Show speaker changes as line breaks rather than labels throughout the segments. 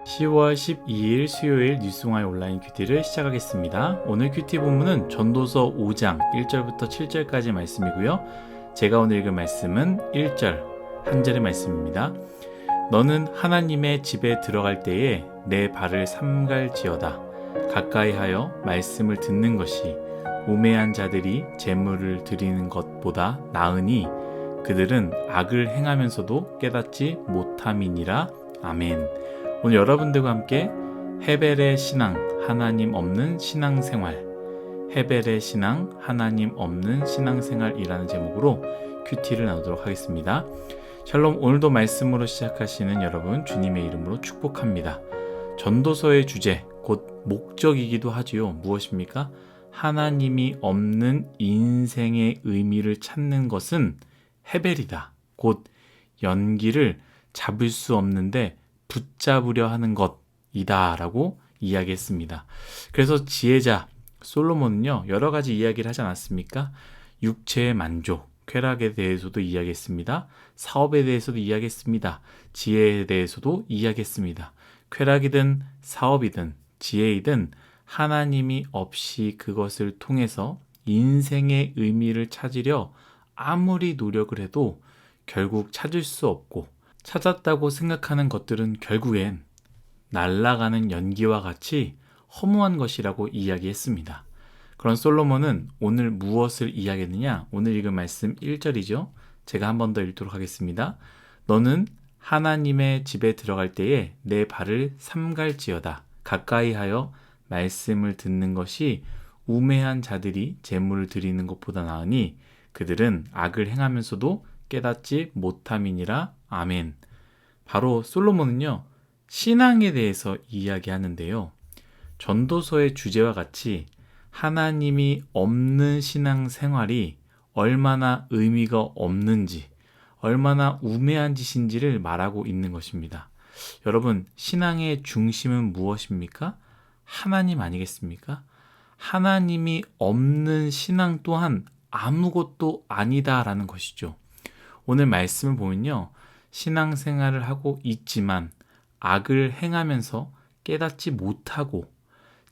10월 12일 수요일 뉴스공화의 온라인 큐티를 시작하겠습니다. 오늘 큐티 본문은 전도서 5장 1절부터 7절까지 말씀이고요. 제가 오늘 읽은 말씀은 1절 한 절의 말씀입니다. 너는 하나님의 집에 들어갈 때에 내 발을 삼갈지어다. 가까이 하여 말씀을 듣는 것이 우매한 자들이 제물을 드리는 것보다 나으니 그들은 악을 행하면서도 깨닫지 못함이니라. 아멘. 오늘 여러분들과 함께 헤벨의 신앙, 하나님 없는 신앙생활, 헤벨의 신앙, 하나님 없는 신앙생활이라는 제목으로 큐티를 나누도록 하겠습니다. 샬롬, 오늘도 말씀으로 시작하시는 여러분 주님의 이름으로 축복합니다. 전도서의 주제, 곧 목적이기도 하지요. 무엇입니까? 하나님이 없는 인생의 의미를 찾는 것은 헤벨이다. 곧 연기를 잡을 수 없는데 붙잡으려 하는 것이다 라고 이야기했습니다. 그래서 지혜자 솔로몬은요, 여러 가지 이야기를 하지 않았습니까? 육체의 만족, 쾌락에 대해서도 이야기했습니다. 사업에 대해서도 이야기했습니다. 지혜에 대해서도 이야기했습니다. 쾌락이든 사업이든 지혜이든 하나님이 없이 그것을 통해서 인생의 의미를 찾으려 아무리 노력을 해도 결국 찾을 수 없고, 찾았다고 생각하는 것들은 결국엔 날아가는 연기와 같이 허무한 것이라고 이야기했습니다. 그런 솔로몬은 오늘 무엇을 이야기했느냐? 오늘 읽은 말씀 1절이죠. 제가 한 번 더 읽도록 하겠습니다. 너는 하나님의 집에 들어갈 때에 내 발을 삼갈지어다. 가까이 하여 말씀을 듣는 것이 우매한 자들이 제물을 드리는 것보다 나으니 그들은 악을 행하면서도 깨닫지 못함이니라. 아멘. 바로 솔로몬은요, 신앙에 대해서 이야기하는데요. 전도서의 주제와 같이 하나님이 없는 신앙생활이 얼마나 의미가 없는지, 얼마나 우매한 짓인지를 말하고 있는 것입니다. 여러분, 신앙의 중심은 무엇입니까? 하나님 아니겠습니까? 하나님이 없는 신앙 또한 아무것도 아니다라는 것이죠. 오늘 말씀을 보면요, 신앙생활을 하고 있지만 악을 행하면서 깨닫지 못하고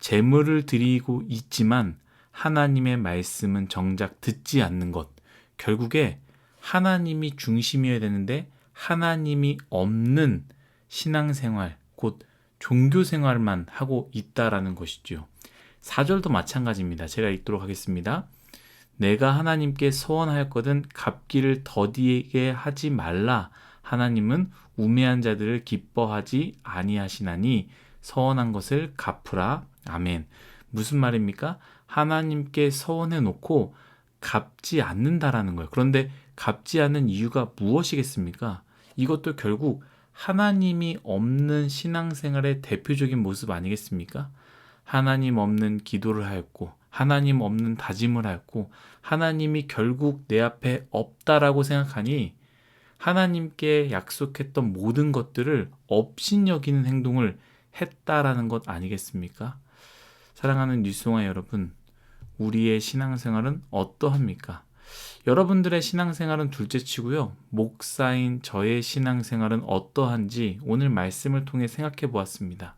제물을 드리고 있지만 하나님의 말씀은 정작 듣지 않는 것, 결국에 하나님이 중심이어야 되는데 하나님이 없는 신앙생활, 곧 종교생활만 하고 있다라는 것이죠. 4절도 마찬가지입니다. 제가 읽도록 하겠습니다. 내가 하나님께 소원하였거든 갚기를 더디게 하지 말라. 하나님은 우매한 자들을 기뻐하지 아니하시나니 서원한 것을 갚으라. 아멘. 무슨 말입니까? 하나님께 서원해 놓고 갚지 않는다라는 거예요. 그런데 갚지 않는 이유가 무엇이겠습니까? 이것도 결국 하나님이 없는 신앙생활의 대표적인 모습 아니겠습니까? 하나님 없는 기도를 하였고, 하나님 없는 다짐을 하였고, 하나님이 결국 내 앞에 없다라고 생각하니 하나님께 약속했던 모든 것들을 업신여기는 행동을 했다라는 것 아니겠습니까? 사랑하는 뉴스공화 여러분, 우리의 신앙생활은 어떠합니까? 여러분들의 신앙생활은 둘째치고요, 목사인 저의 신앙생활은 어떠한지 오늘 말씀을 통해 생각해 보았습니다.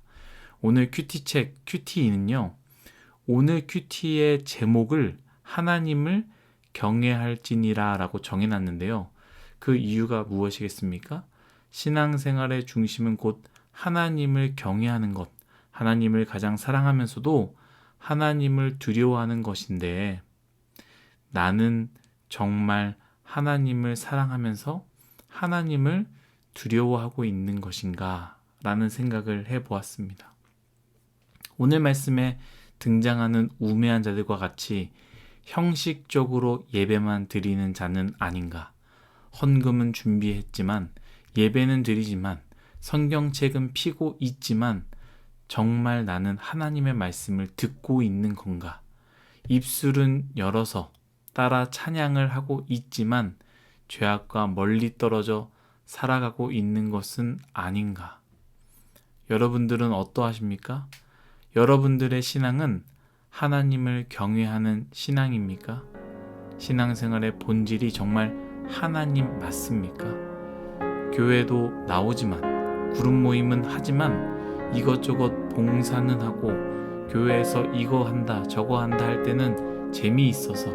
오늘 큐티책, 큐티인은요, 오늘 큐티의 제목을 하나님을 경외할지니라 라고 정해놨는데요. 그 이유가 무엇이겠습니까? 신앙생활의 중심은 곧 하나님을 경외하는 것, 하나님을 가장 사랑하면서도 하나님을 두려워하는 것인데, 나는 정말 하나님을 사랑하면서 하나님을 두려워하고 있는 것인가? 라는 생각을 해보았습니다. 오늘 말씀에 등장하는 우매한 자들과 같이 형식적으로 예배만 드리는 자는 아닌가? 헌금은 준비했지만, 예배는 드리지만, 성경책은 펴고 있지만 정말 나는 하나님의 말씀을 듣고 있는 건가? 입술은 열어서 따라 찬양을 하고 있지만 죄악과 멀리 떨어져 살아가고 있는 것은 아닌가? 여러분들은 어떠하십니까? 여러분들의 신앙은 하나님을 경외하는 신앙입니까? 신앙생활의 본질이 정말 하나님 맞습니까? 교회도 나오지만, 그룹 모임은 하지만 이것저것 봉사는 하고 교회에서 이거 한다 저거 한다 할 때는 재미있어서,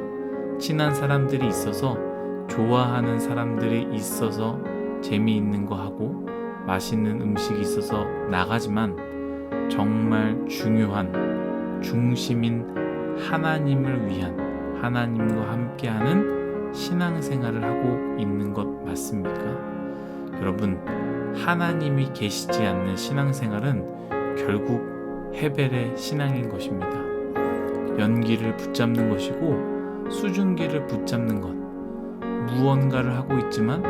친한 사람들이 있어서, 좋아하는 사람들이 있어서 재미있는 거 하고 맛있는 음식이 있어서 나가지만, 정말 중요한 중심인 하나님을 위한, 하나님과 함께하는 신앙생활을 하고 있는 것 맞습니까? 여러분, 하나님이 계시지 않는 신앙생활은 결국 헤벨의 신앙인 것입니다. 연기를 붙잡는 것이고 수증기를 붙잡는 것, 무언가를 하고 있지만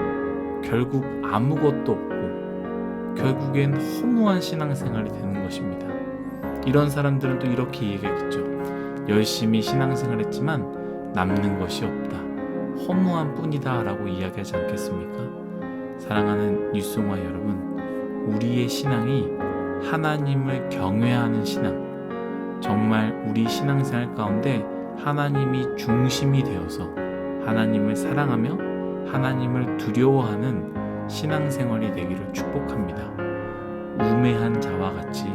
결국 아무것도 없고 결국엔 허무한 신앙생활이 되는 것입니다. 이런 사람들은 또 이렇게 얘기하겠죠. 열심히 신앙생활했지만 남는 것이 없다, 허무한 뿐이다 라고 이야기하지 않겠습니까? 사랑하는 뉴송화 여러분, 우리의 신앙이 하나님을 경외하는 신앙, 정말 우리 신앙생활 가운데 하나님이 중심이 되어서 하나님을 사랑하며 하나님을 두려워하는 신앙생활이 되기를 축복합니다. 우매한 자와 같이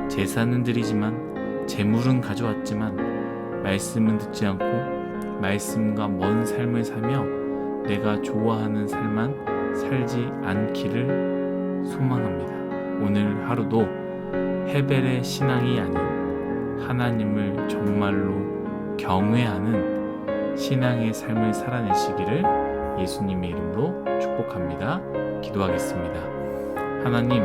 제사는 드리지만 재물은 가져왔지만 말씀은 듣지 않고 말씀과 먼 삶을 살며 내가 좋아하는 삶만 살지 않기를 소망합니다. 오늘 하루도 헤벨의 신앙이 아닌 하나님을 정말로 경외하는 신앙의 삶을 살아내시기를 예수님의 이름으로 축복합니다. 기도하겠습니다. 하나님,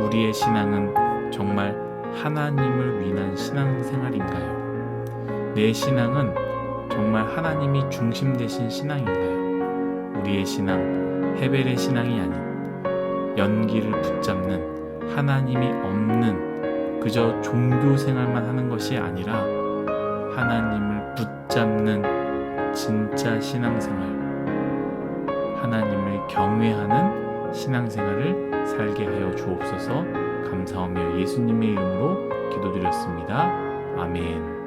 우리의 신앙은 정말 하나님을 위한 신앙생활인가요? 내 신앙은 정말 하나님이 중심 되신 신앙인가요? 우리의 신앙, 헤벨의 신앙이 아닌 연기를 붙잡는, 하나님이 없는 그저 종교 생활만 하는 것이 아니라 하나님을 붙잡는 진짜 신앙생활, 하나님을 경외하는 신앙생활을 살게 하여 주옵소서. 감사하며 예수님의 이름으로 기도드렸습니다. 아멘.